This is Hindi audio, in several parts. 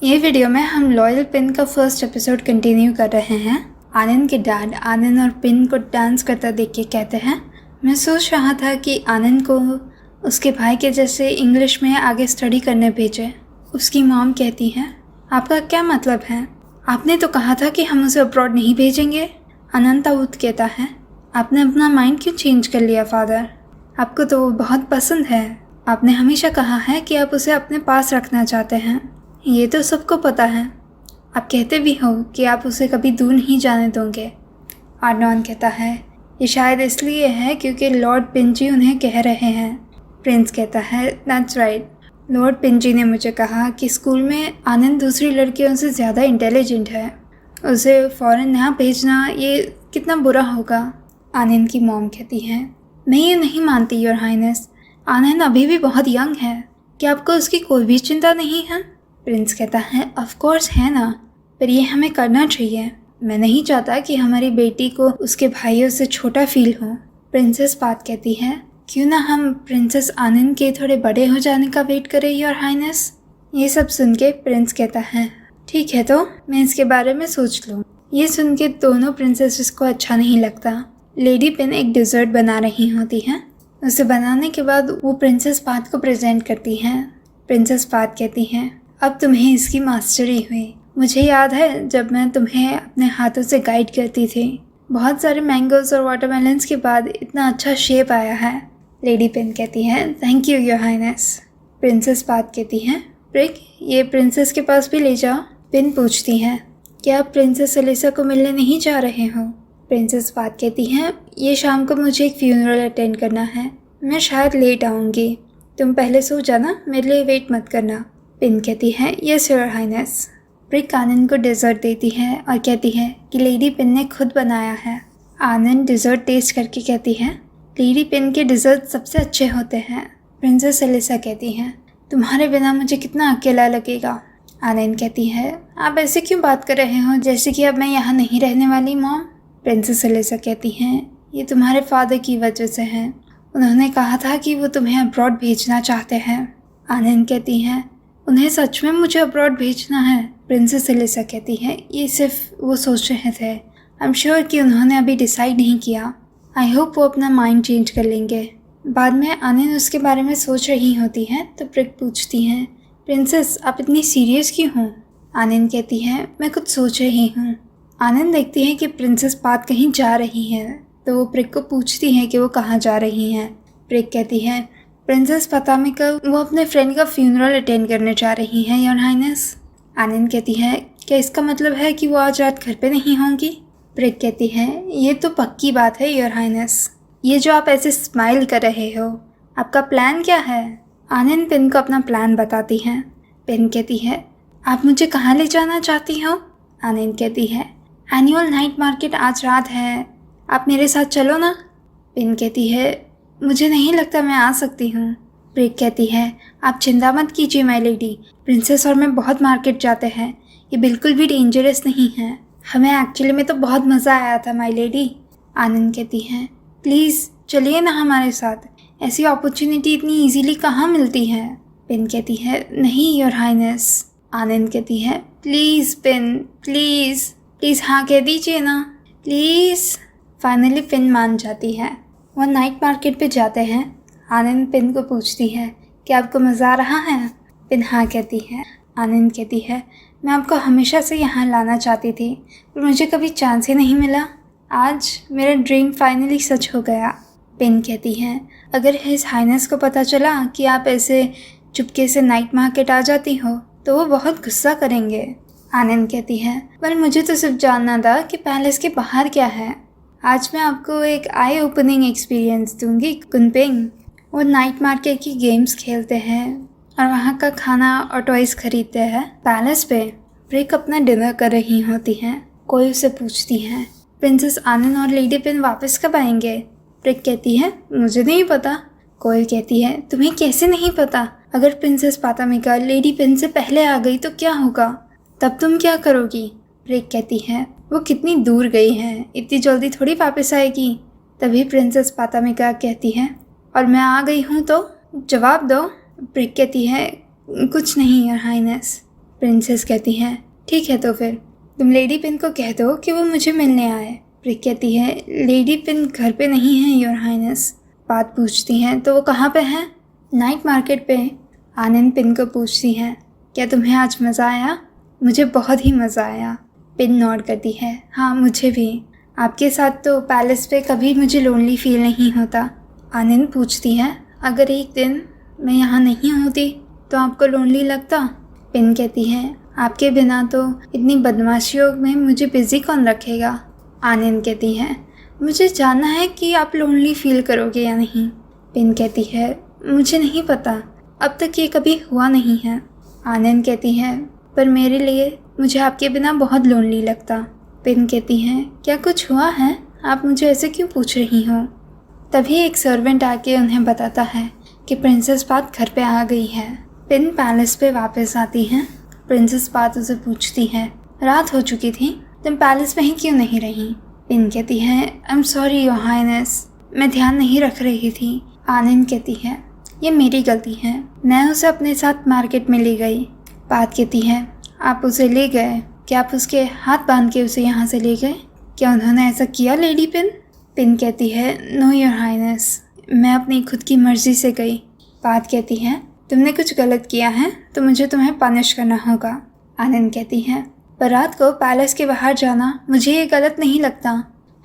ये वीडियो में हम लॉयल पिन का फर्स्ट एपिसोड कंटिन्यू कर रहे हैं। आनंद के डैड आनंद और पिन को डांस करता देख के कहते हैं, मैं सोच रहा था कि आनंद को उसके भाई के जैसे इंग्लिश में आगे स्टडी करने भेजे। उसकी मॉम कहती है, आपका क्या मतलब है? आपने तो कहा था कि हम उसे अब्रॉड नहीं भेजेंगे। अनंत दाऊद कहता है, आपने अपना माइंड क्यों चेंज कर लिया फादर? आपको तो वो बहुत पसंद है। आपने हमेशा कहा है कि आप उसे अपने पास रखना चाहते हैं। ये तो सबको पता है। आप कहते भी हो कि आप उसे कभी दूर नहीं जाने दोगे। आर्नॉन कहता है, ये शायद इसलिए है क्योंकि लॉर्ड पिंजी उन्हें कह रहे हैं। प्रिंस कहता है, दैट्स राइट। लॉर्ड पिंजी ने मुझे कहा कि स्कूल में आनंद दूसरी लड़कियों से ज़्यादा इंटेलिजेंट है। उसे फ़ौरन यहाँ भेजना ये कितना बुरा होगा। आनंद की मॉम कहती है, मैं ये नहीं मानती योर हाइनेस। आनंद अभी भी बहुत यंग है। क्या आपको उसकी कोई भी चिंता नहीं है? प्रिंस कहता है, ऑफ कोर्स है ना, पर ये हमें करना चाहिए। मैं नहीं चाहता कि हमारी बेटी को उसके भाइयों से छोटा फील हो। प्रिंसेस बात कहती है, क्यों ना हम प्रिंसेस आनंद के थोड़े बड़े हो जाने का वेट करें योर हाइनेस। ये सब सुन के प्रिंस कहता है, ठीक है तो मैं इसके बारे में सोच लूँ। ये सुन के दोनों प्रिंसेसेस को अच्छा नहीं लगता। लेडी पिन एक डिज़र्ट बना रही होती है। उसे बनाने के बाद वो प्रिंसेस पात को प्रेजेंट करती हैं। प्रिंसेस पात कहती हैं, अब तुम्हें इसकी मास्टरी हुई। मुझे याद है जब मैं तुम्हें अपने हाथों से गाइड करती थी। बहुत सारे मैंगोज और वाटरमेलन्स के बाद इतना अच्छा शेप आया है। लेडी पिन कहती है, thank you your highness. Princess बात कहती हैं, प्रिक ये प्रिंसेस के पास भी ले जाओ। पिन पूछती है, क्या आप प्रिंसेस एलिसा को मिलने नहीं जा रहे हो? प्रिंसेस बात कहती हैं, ये शाम को मुझे एक फ्यूनरल अटेंड करना है। मैं शायद लेट आऊँगी। तुम पहले सो जाना, मेरे लिए वेट मत करना। पिन कहती है, यस योर हाइनेस। प्रिक आनंद को डेजर्ट देती है और कहती है कि लेडी पिन ने खुद बनाया है। आनंद डिज़र्ट टेस्ट करके कहती है, लेडी पिन के डिज़र्ट सबसे अच्छे होते हैं। प्रिंसेस एलिसा कहती हैं, तुम्हारे बिना मुझे कितना अकेला लगेगा। आनंद कहती है, आप ऐसे क्यों बात कर रहे हो जैसे कि अब मैं यहाँ नहीं रहने वाली मॉम? प्रिंसेस एलिसा कहती हैं, ये तुम्हारे फादर की वजह से है। उन्होंने कहा था कि वो तुम्हें अब्रॉड भेजना चाहते हैं। आनंद कहती हैं, उन्हें सच में मुझे अब्रॉड भेजना है? प्रिंसेस एलिसा कहती है, ये सिर्फ वो सोच रहे थे। आई एम श्योर कि उन्होंने अभी डिसाइड नहीं किया। आई होप वो अपना माइंड चेंज कर लेंगे। बाद में आनंद उसके बारे में सोच रही होती है तो प्रिक पूछती हैं, प्रिंसेस आप इतनी सीरियस क्यों हो? आनंद कहती है, मैं कुछ सोच रही हूँ। आनंद देखती है कि प्रिंसेस बात कहीं जा रही है तो वो प्रिक को पूछती है कि वो कहाँ जा रही हैं। प्रिक कहती है, प्रिंसेस पता में कब वो अपने फ्रेंड का फ्यूनरल अटेंड करने जा रही हैं योर हाइनेस। आनंद कहती है, क्या इसका मतलब है कि वो आज रात घर पे नहीं होंगी? प्रिक कहती है, ये तो पक्की बात है योर हाइनेस। ये जो आप ऐसे स्माइल कर रहे हो, आपका प्लान क्या है? आनंद पिन को अपना प्लान बताती हैं। पिन कहती है, आप मुझे कहाँ ले जाना चाहती हो? आनंद कहती है, एनुअल नाइट मार्केट आज रात है, आप मेरे साथ चलो ना। पिन कहती है, मुझे नहीं लगता मैं आ सकती हूँ। प्रिक कहती है, आप चिंता मत कीजिए माय लेडी, प्रिंसेस और मैं बहुत मार्केट जाते हैं। ये बिल्कुल भी डेंजरस नहीं है। हमें एक्चुअली में तो बहुत मज़ा आया था माय लेडी। आनंद कहती है, प्लीज़ चलिए ना हमारे साथ, ऐसी अपॉर्चुनिटी इतनी इजीली कहाँ मिलती है। पिन कहती है, नहीं योर हाइनेस। आनंद कहती है, प्लीज़ पिन प्लीज़ प्लीज़ हाँ कह दीजिए ना प्लीज़। फाइनली पिन मान जाती है। वो नाइट मार्केट पे जाते हैं। आनंद पिन को पूछती है, क्या आपको मज़ा आ रहा है? पिन हाँ कहती है। आनंद कहती है, मैं आपको हमेशा से यहाँ लाना चाहती थी पर मुझे कभी चांस ही नहीं मिला। आज मेरा ड्रीम फाइनली सच हो गया। पिन कहती है, अगर हिज हाइनेस को पता चला कि आप ऐसे चुपके से नाइट मार्केट आ जाती हो तो वो बहुत गुस्सा करेंगे। आनंद कहती है, पर मुझे तो सिर्फ जानना था कि पैलेस के बाहर क्या है। आज मैं आपको एक आई ओपनिंग एक्सपीरियंस दूंगी कुनपिंग। वो नाइट मार्केट की गेम्स खेलते हैं और वहाँ का खाना और टॉयज़ खरीदते हैं। पैलेस पे प्रिक अपना डिनर कर रही होती हैं। कोई उसे पूछती है, प्रिंसेस आनंद और लेडी पिन वापस कब आएंगे? प्रिक कहती है, मुझे नहीं पता। कोई कहती है, तुम्हें कैसे नहीं पता? अगर प्रिंसेस पातामिका लेडी पिन से पहले आ गई तो क्या होगा? तब तुम क्या करोगी? प्रिक कहती है, वो कितनी दूर गई है, इतनी जल्दी थोड़ी वापस आएगी। तभी प्रिंसेस पातामिका कहती है, और मैं आ गई हूँ तो जवाब दो। प्रिक कहती है, कुछ नहीं योर हाइनेस। प्रिंसेस कहती है ठीक है तो फिर तुम लेडी पिन को कह दो कि वो मुझे मिलने आए। प्रिक कहती है लेडी पिन घर पे नहीं है योर हाइनेस। बात पूछती हैं तो वो कहाँ पे है? नाइट मार्केट पे। आनंद पिन को पूछती हैं क्या तुम्हें आज मज़ा आया? मुझे बहुत ही मज़ा आया। पिन नॉड करती है हाँ मुझे भी। आपके साथ तो पैलेस पे कभी मुझे लोनली फील नहीं होता। आनंद पूछती है अगर एक दिन मैं यहाँ नहीं होती तो आपको लोनली लगता? पिन कहती है आपके बिना तो इतनी बदमाशियों में मुझे बिज़ी कौन रखेगा। आनंद कहती है मुझे जानना है कि आप लोनली फील करोगे या नहीं। पिन कहती है मुझे नहीं पता, अब तक ये कभी हुआ नहीं है। आनंद कहती है पर मेरे लिए मुझे आपके बिना बहुत लोनली लगता। पिन कहती है क्या कुछ हुआ है? आप मुझे ऐसे क्यों पूछ रही हो? तभी एक सर्वेंट आके उन्हें बताता है कि प्रिंसेस पात घर पे आ गई है। पिन पैलेस पे वापस आती हैं। प्रिंसेस पात उसे पूछती है रात हो चुकी थी, तुम पैलेस में ही क्यों नहीं रही? पिन कहती है I am sorry your highness, मैं ध्यान नहीं रख रही थी। आनंद कहती है ये मेरी गलती है, मैं उसे अपने साथ मार्केट में ले गई। पात कहती है आप उसे ले गए? क्या आप उसके हाथ बांध के उसे यहाँ से ले गए? क्या उन्होंने ऐसा किया लेडी पिन? पिन कहती है नो योर हाइनेस, मैं अपनी खुद की मर्जी से गई। पात कहती है तुमने कुछ गलत किया है तो मुझे तुम्हें पनिश करना होगा। आनंद कहती है पर रात को पैलेस के बाहर जाना मुझे ये गलत नहीं लगता।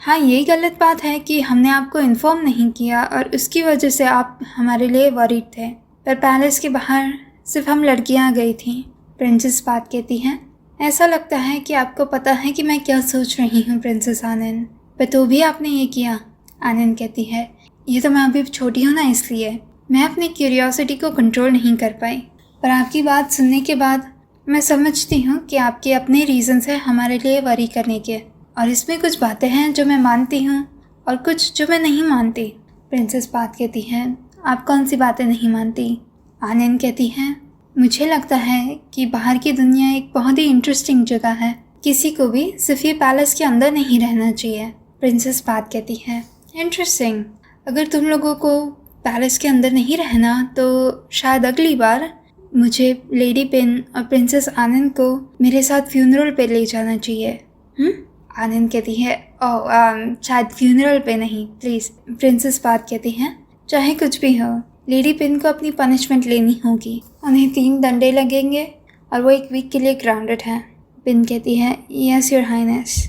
हाँ ये गलत बात है कि हमने आपको इन्फॉर्म नहीं किया और उसकी वजह से आप हमारे लिए वरीड थे, पर पैलेस के बाहर सिर्फ हम लड़कियां गई थीं। प्रिंसेस पात कहती हैं ऐसा लगता है कि आपको पता है कि मैं क्या सोच रही हूँ प्रिंसेस आनंद, पर तो भी आपने ये किया। आनंद कहती है ये तो मैं अभी छोटी हूँ ना, इसलिए मैं अपनी क्यूरियोसिटी को कंट्रोल नहीं कर पाई, पर आपकी बात सुनने के बाद मैं समझती हूँ कि आपके अपने रीज़न्स हैं हमारे लिए वरी करने के, और इसमें कुछ बातें हैं जो मैं मानती हूँ और कुछ जो मैं नहीं मानती। प्रिंसेस बात कहती है आप कौन सी बातें नहीं मानती? आनंद कहती हैं मुझे लगता है कि बाहर की दुनिया एक बहुत ही इंटरेस्टिंग जगह है, किसी को भी सिर्फ ये पैलेस के अंदर नहीं रहना चाहिए। प्रिंसेस बात कहती है इंटरेस्टिंग, अगर तुम लोगों को पैलेस के अंदर नहीं रहना तो शायद अगली बार मुझे लेडी पिन और प्रिंसेस आनंद को मेरे साथ फ्यूनरल पे ले जाना चाहिए। आनंद कहती है ओह शायद फ्यूनरल पे नहीं प्लीज़। प्रिंसेस बात कहती हैं चाहे कुछ भी हो लेडी पिन को अपनी पनिशमेंट लेनी होगी, उन्हें 3 डंडे लगेंगे और वो 1 वीक के लिए ग्राउंडेड है। पिन कहती है यस योर हाइनेस।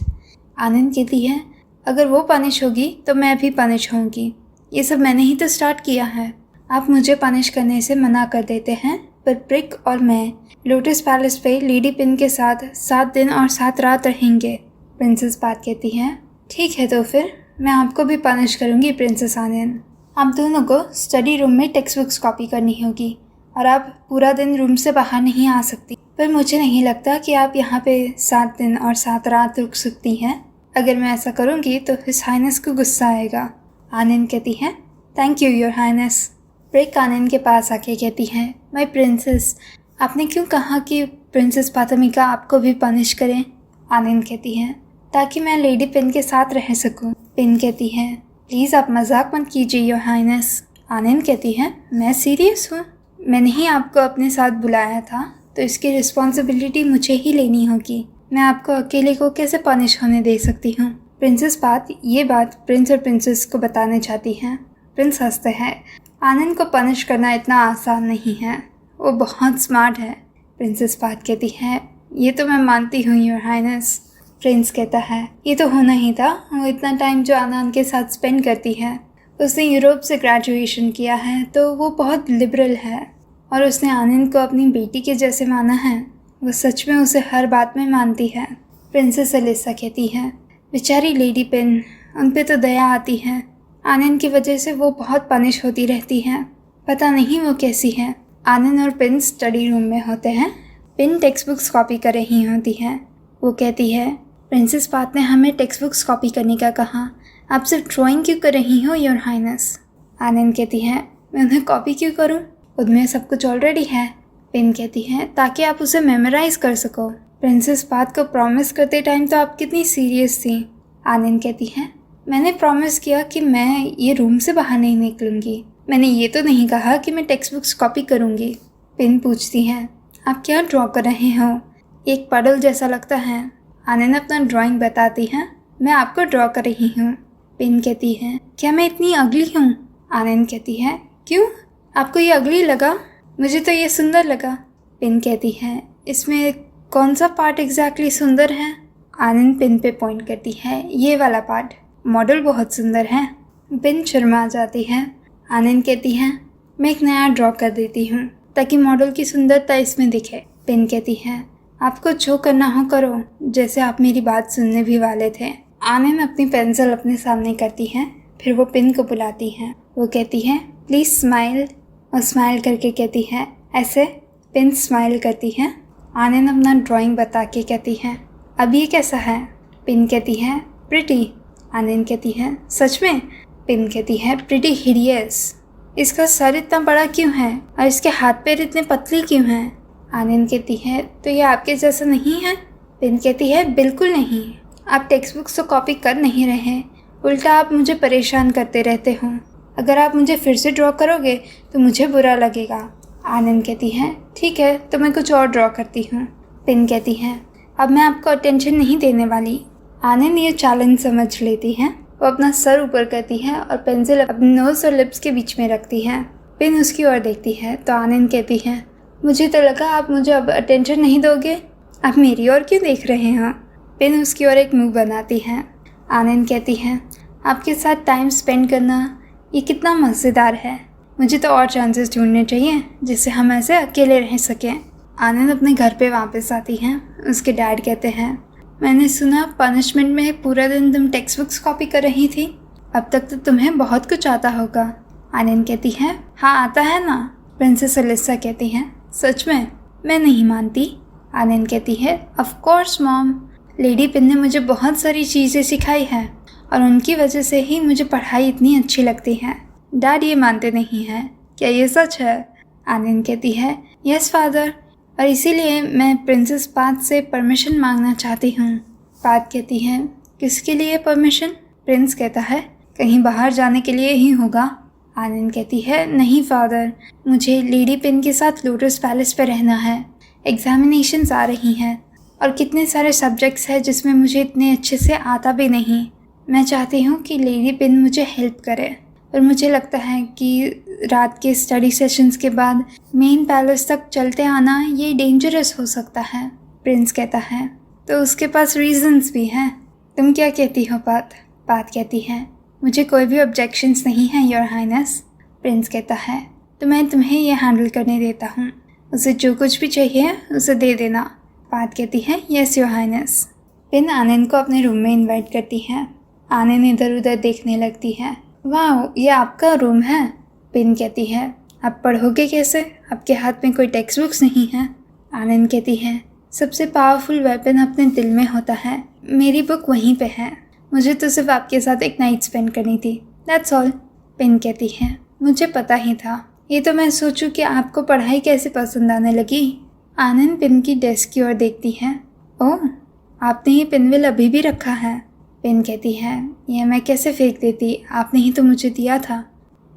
आनंद कहती है अगर वो पनिश होगी तो मैं भी पनिश होंगी, ये सब मैंने ही तो स्टार्ट किया है। आप मुझे पनिश करने से मना कर देते हैं, पर प्रिक और मैं लोटस पैलेस पे लेडी पिन के साथ 7 दिन और 7 रात रहेंगे। प्रिंसेस बात कहती है ठीक है तो फिर मैं आपको भी पनिश करूँगी प्रिंसेस आनंद। आप दोनों को स्टडी रूम में टेक्स्ट बुक्स कॉपी करनी होगी और आप पूरा दिन रूम से बाहर नहीं आ सकती, पर मुझे नहीं लगता कि आप यहाँ पे 7 दिन और 7 रात रुक सकती हैं। अगर मैं ऐसा करूँगी तो हिज हाइनेस को गुस्सा आएगा। आनंद कहती है थैंक यू योर हाइनेस। प्रिक आनंद के पास आके कहती है माय प्रिंसेस, आपने क्यों कहा कि प्रिंसेस पातमिका आपको भी पनिश करें? आनंद कहती है ताकि मैं लेडी पिन के साथ रह सकूं। पिन कहती है प्लीज़ आप मजाक मत कीजिए योर हाइनेस। आनंद कहती है मैं सीरियस हूँ, मैंने ही आपको अपने साथ बुलाया था तो इसकी रिस्पॉन्सिबिलिटी मुझे ही लेनी होगी, मैं आपको अकेले को कैसे पनिश होने दे सकती हूँ। प्रिंसेस बात ये बात प्रिंस और प्रिंसेस को बताने चाहती हैं। प्रिंस हंसते हैं आनंद को पनिश करना इतना आसान नहीं है, वो बहुत स्मार्ट है। प्रिंसेस बात कहती है ये तो मैं मानती हूँ योर हाइनेस। प्रिंस कहता है ये तो होना ही था, वो इतना टाइम जो आनंद के साथ स्पेंड करती है, उसने यूरोप से ग्रेजुएशन किया है तो वो बहुत लिबरल है और उसने आनंद को अपनी बेटी के जैसे माना है, वो सच में उसे हर बात में मानती है। प्रिंसेस एलिसा कहती है बेचारी लेडी पिन, उन पे तो दया आती है, आनंद की वजह से वो बहुत पनिश होती रहती है, पता नहीं वो कैसी है। आनंद और पिन स्टडी रूम में होते हैं। पिन टेक्स्ट बुक्स कॉपी कर रही होती है। वो कहती है प्रिंसेस पात ने हमें टेक्स्ट बुक्स कॉपी करने का कहा, आप सिर्फ ड्राइंग क्यों कर रही हो योर हाइनेस? आनंद कहती है मैं उन्हें कॉपी क्यों करूं, उनमें सब कुछ ऑलरेडी है। पिन कहती है ताकि आप उसे मेमोराइज कर सको। प्रिंसेस पात को प्रॉमिस करते टाइम तो आप कितनी सीरियस थी। आनंद कहती है मैंने प्रॉमिस किया कि मैं ये रूम से बाहर नहीं निकलूंगी, मैंने ये तो नहीं कहा कि मैं टेक्स्ट बुक्स कॉपी करूंगी। पिन पूछती है आप क्या ड्रॉ कर रहे हो? एक पडल जैसा लगता है। आनंद अपना ड्राइंग बताती है। मैं आपको ड्रॉ कर रही हूँ। पिन कहती है, क्या मैं इतनी अगली हूँ? आनंद कहती है, क्यों? आपको ये अगली लगा? मुझे तो ये सुंदर लगा। पिन कहती है, इसमें कौन सा पार्ट एग्जैक्टली सुंदर है? आनंद पिन पे पॉइंट करती है, ये वाला पार्ट। मॉडल बहुत सुंदर है। पिन शर्मा जाती है। आनंद कहती है, मैं एक नया ड्रॉ कर देती हूँ ताकि मॉडल की सुंदरता इसमें दिखे। पिन कहती है, आपको जो करना हो करो, जैसे आप मेरी बात सुनने भी वाले थे। आनंद अपनी पेंसिल अपने सामने करती है, फिर वो पिन को बुलाती है। वो कहती है, प्लीज़ स्माइल। और स्माइल करके कहती है, ऐसे। पिन स्माइल करती है। आनंद अपना ड्राइंग बता के कहती है, अब ये कैसा है? पिन कहती है, प्रिटी। आनंद कहती है, सच में? पिन कहती है, प्रिटी हिडियस। इसका सर इतना बड़ा क्यों है और इसके हाथ पैर इतने पतले क्यों हैं? आनंद कहती है, तो ये आपके जैसा नहीं है? पिन कहती है, बिल्कुल नहीं। आप टेक्स्ट बुक्स तो कॉपी कर नहीं रहे, उल्टा आप मुझे परेशान करते रहते हो। अगर आप मुझे फिर से ड्रॉ करोगे तो मुझे बुरा लगेगा। आनंद कहती है, ठीक है, तो मैं कुछ और ड्रॉ करती हूँ। पिन कहती है, अब मैं आपको अटेंशन नहीं देने वाली। आनंद ये चैलेंज समझ लेती है। वो अपना सर ऊपर करती है और पेंसिल अपने नोज और लिप्स के बीच में रखती है। पिन उसकी ओर देखती है तो आनंद कहती है, मुझे तो लगा आप मुझे अब अटेंशन नहीं दोगे। आप मेरी ओर क्यों देख रहे हैं? पिन उसकी ओर एक मुंह बनाती है। आनंद कहती है, आपके साथ टाइम स्पेंड करना ये कितना मज़ेदार है। मुझे तो और चांसेस ढूंढने चाहिए जिससे हम ऐसे अकेले रह सकें। आनंद अपने घर पे वापस आती हैं। उसके डैड कहते हैं, मैंने सुना पनिशमेंट में पूरा दिन तुम टेक्स्ट बुक्स कॉपी कर रही थी। अब तक तो तुम्हें बहुत कुछ आता होगा। आनंद कहती है, हाँ आता है ना। प्रिंसेस अलिसा कहती हैं, सच में? मैं नहीं मानती। आनंद कहती है, of course mom, lady pin ने मुझे बहुत सारी चीज़ें सिखाई है और उनकी वजह से ही मुझे पढ़ाई इतनी अच्छी लगती है। डैड ये मानते नहीं हैं। क्या ये सच है? आनंद कहती है, यस फादर, और इसीलिए मैं प्रिंसेस पाथ से परमिशन मांगना चाहती हूँ। पाथ कहती है, किसके लिए परमिशन? प्रिंस कहता है, कहीं बाहर जाने के लिए ही होगा। आनंद कहती है, नहीं फादर, मुझे लेडी पिन के साथ लोटस पैलेस पर रहना है। एग्जामिनेशंस आ रही हैं और कितने सारे सब्जेक्ट्स हैं जिसमें मुझे इतने अच्छे से आता भी नहीं। मैं चाहती हूँ कि लेडी पिन मुझे हेल्प करे, और मुझे लगता है कि रात के स्टडी सेशंस के बाद मेन पैलेस तक चलते आना ये डेंजरस हो सकता है। प्रिंस कहता है, तो उसके पास रीजंस भी हैं। तुम क्या कहती हो पाथ? पाथ कहती है, मुझे कोई भी ऑब्जेक्शंस नहीं है योर हाइनेस। प्रिंस कहता है, तो मैं तुम्हें ये हैंडल करने देता हूँ। उसे जो कुछ भी चाहिए उसे दे देना। पाथ कहती है, यस योर हाइनेस। पिन आनंद को अपने रूम में इन्वाइट करती है। आनंद इधर उधर देखने लगती है। वाह, ये आपका रूम है। पिन कहती है, आप पढ़ोगे कैसे? आपके हाथ में कोई टेक्स्ट बुक्स नहीं है। आनंद कहती है, सबसे पावरफुल वेपन अपने दिल में होता है। मेरी बुक वहीं पे है। मुझे तो सिर्फ आपके साथ एक नाइट स्पेंड करनी थी, दैट्स ऑल। पिन कहती है, मुझे पता ही था। ये तो मैं सोचूं कि आपको पढ़ाई कैसे पसंद आने लगी। आनंद पिन की डेस्क की ओर देखती है। ओह, आपने ये पिनविल अभी भी रखा है। पिन कहती है, यह मैं कैसे फेंक देती, आपने ही तो मुझे दिया था।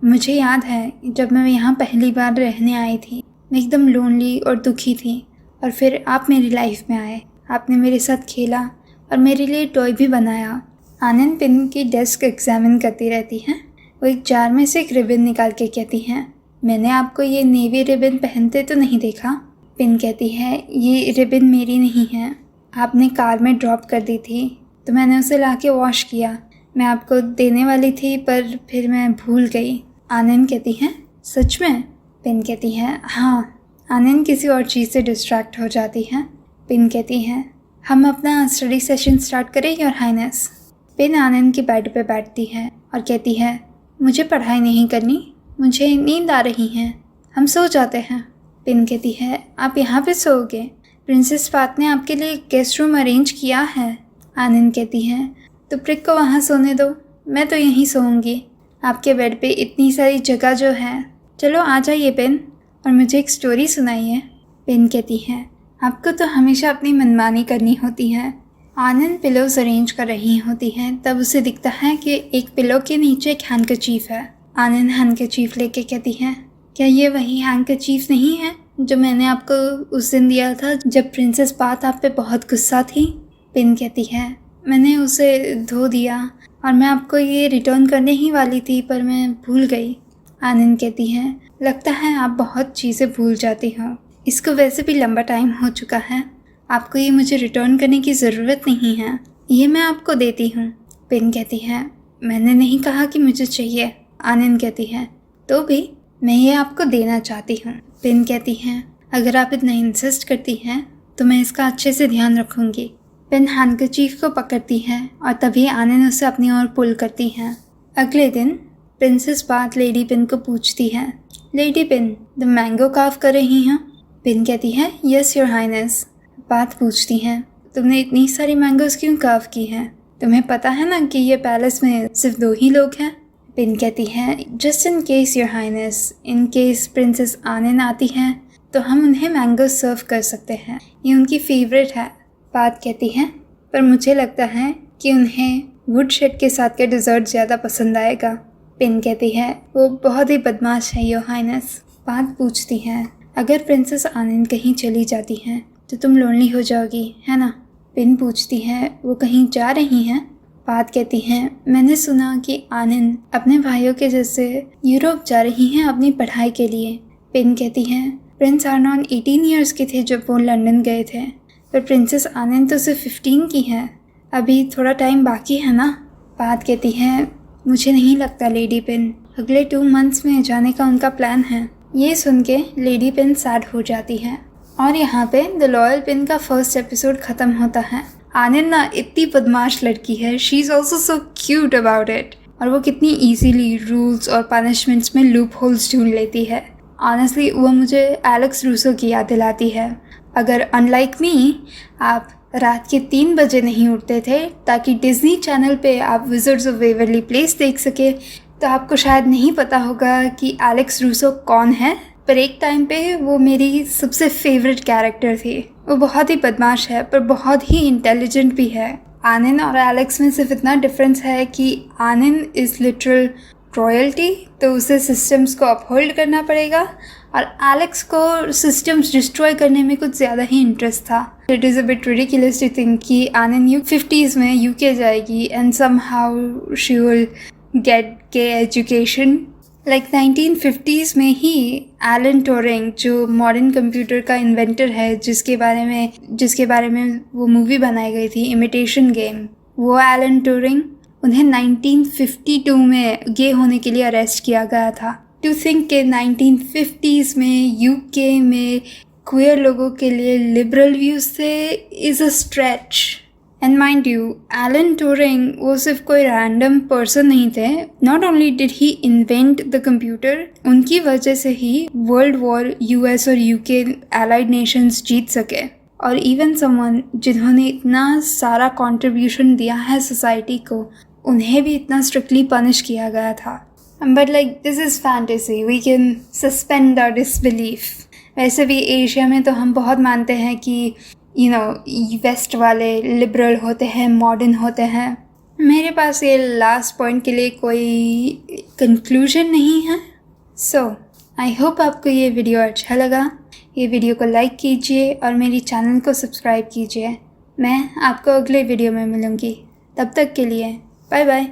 मुझे याद है जब मैं यहाँ पहली बार रहने आई थी, मैं एकदम लोनली और दुखी थी, और फिर आप मेरी लाइफ में आए। आपने मेरे साथ खेला और मेरे लिए टॉय भी बनाया। आनंद पिन की डेस्क एग्जामिन करती रहती है। वो एक जार में से एक रिबन निकाल के कहती हैं, मैंने आपको ये नेवी रिबन पहनते तो नहीं देखा। पिन कहती है, ये रिबन मेरी नहीं है, आपने कार में ड्रॉप कर दी थी तो मैंने उसे लाके वॉश किया। मैं आपको देने वाली थी पर फिर मैं भूल गई। आनंद कहती है, सच में? पिन कहती है, हाँ। आनंद किसी और चीज़ से डिस्ट्रैक्ट हो जाती है। पिन कहती है, हम अपना स्टडी सेशन स्टार्ट करें योर हाइनेस। पिन आनंद की बेड पे बैठती है और कहती है, मुझे पढ़ाई नहीं करनी, मुझे नींद आ रही है, हम सो जाते हैं। पिन कहती है, आप यहाँ पे सोओगे? प्रिंसेस पाथ ने आपके लिए गेस्ट रूम अरेंज किया है। आनंद कहती है, तो प्रिक को वहाँ सोने दो, मैं तो यहीं सोऊंगी। आपके बेड पे इतनी सारी जगह जो है। चलो आ जाइए पिन, और मुझे एक स्टोरी सुनाइए। पिन कहती है, आपको तो हमेशा अपनी मनमानी करनी होती है। आनंद पिलोज अरेंज कर रही होती है, तब उसे दिखता है कि एक पिलो के नीचे एक हैंडकरचीफ है। आनंद हैंडकरचीफ लेके कहती है, क्या ये वही हैंडकरचीफ नहीं है जो मैंने आपको उस दिन दिया था जब प्रिंसेस पाथ आप पे बहुत गुस्सा थी। पिन कहती है मैंने उसे धो दिया और मैं आपको ये रिटर्न करने ही वाली थी पर मैं भूल गई। आनंद कहती है लगता है आप बहुत चीज़ें भूल जाती हो। इसको वैसे भी लंबा टाइम हो चुका है, आपको ये मुझे रिटर्न करने की ज़रूरत नहीं है, ये मैं आपको देती हूँ। पिन कहती है मैंने नहीं कहा कि मुझे चाहिए। आनंद कहती है तो भी मैं ये आपको देना चाहती हूँ। पिन कहती है अगर आप इतना इंसिस्ट करती हैं तो मैं इसका अच्छे से ध्यान रखूँगी। पिन हैंडकरचीफ को पकड़ती है और तभी आनंद उसे अपनी ओर पुल करती है। अगले दिन प्रिंसेस पाथ लेडी पिन को पूछती है lady pin the mango curve कर रही हैं? पिन कहती है यस योर हाइनेस। पाथ पूछती है तुमने इतनी सारी मैंगोज क्यों कार्व की हैं? तुम्हें पता है ना कि ये पैलेस में सिर्फ 2 ही लोग हैं। पिन कहती है just in case your highness, in case princess Anand आती हैं तो हम उन्हें मैंगो सर्व कर सकते हैं, ये उनकी फेवरेट है। पाथ कहती है पर मुझे लगता है कि उन्हें वुडशेड के साथ का डिज़र्ट ज़्यादा पसंद आएगा। पिन कहती है वो बहुत ही बदमाश है योर हाइनेस। पाथ पूछती है अगर प्रिंसेस आनंद कहीं चली जाती हैं तो तुम लोनली हो जाओगी है ना? पिन पूछती है वो कहीं जा रही हैं? पाथ कहती है मैंने सुना कि आनंद अपने भाइयों के जैसे यूरोप जा रही हैं अपनी पढ़ाई के लिए। पिन कहती है प्रिंस आर्नॉन 18 ईयर्स के थे जब वो लंदन गए थे, पर प्रिंसेस आनंद तो सिर्फ 15 की है, अभी थोड़ा टाइम बाकी है ना? पाथ कहती है मुझे नहीं लगता लेडी पिन, अगले 2 मंथ्स में जाने का उनका प्लान है। ये सुन के लेडी पिन सैड हो जाती है और यहाँ पे द लॉयल पिन का फर्स्ट एपिसोड ख़त्म होता है। आनंद ना इतनी बदमाश लड़की है, she is also so cute about it, और वो कितनी ईजीली रूल्स और पनिशमेंट्स में लूप होल्स ढूंढ लेती है। ऑनेस्टली वो मुझे एलेक्स रूसो की याद दिलाती है। अगर अनलाइक मी आप रात के 3 बजे नहीं उठते थे ताकि डिज़नी चैनल पे आप विज़र्ड्स ऑफ वेवरली प्लेस देख सके तो आपको शायद नहीं पता होगा कि एलेक्स रूसो कौन है, पर एक टाइम पे वो मेरी सबसे फेवरेट कैरेक्टर थी। वो बहुत ही बदमाश है पर बहुत ही इंटेलिजेंट भी है। आनंद और एलेक्स में सिर्फ इतना डिफरेंस है कि आनंद इज़ लिटरल रॉयल्टी, तो उसे सिस्टम्स को अपहोल्ड करना पड़ेगा, और एलेक्स को सिस्टम्स डिस्ट्रॉय करने में कुछ ज़्यादा ही इंटरेस्ट था। It is a bit ridiculous to think कि आनंद 50s में यूके जाएगी and somehow she will get gay education. Like 1950s में ही एलन ट्यूरिंग जो मॉडर्न कंप्यूटर का इन्वेंटर है, जिसके बारे में वो मूवी बनाई गई थी इमिटेशन गेम, वो एलन ट्यूरिंग, उन्हें 1952 में गे होने के लिए अरेस्ट किया गया था। टू थिंक के 1950s में यूके में क्वेयर लोगों के लिए लिबरल व्यूज़ थे is a stretch. And mind you Alan Turing वो सिर्फ कोई रैंडम पर्सन नहीं थे। Not only did he invent the computer, उनकी वजह से ही वर्ल्ड वॉर यूएस और यूके एलाइड नेशंस जीत सके, और इवन समवन जिन्होंने इतना सारा कंट्रीब्यूशन दिया है सोसाइटी को, उन्हें भी इतना स्ट्रिक्टली पनिश किया गया था। But like this is fantasy, we can suspend our disbelief. वैसे भी एशिया में तो हम बहुत मानते हैं कि वेस्ट वाले लिबरल होते हैं, मॉडर्न होते हैं। मेरे पास ये लास्ट पॉइंट के लिए कोई कंक्लूजन नहीं है। सो आई होप आपको ये वीडियो अच्छा लगा। ये वीडियो को लाइक कीजिए और मेरी चैनल को सब्सक्राइब कीजिए। मैं आपको अगले वीडियो में मिलूँगी, तब तक के लिए बाय बाय।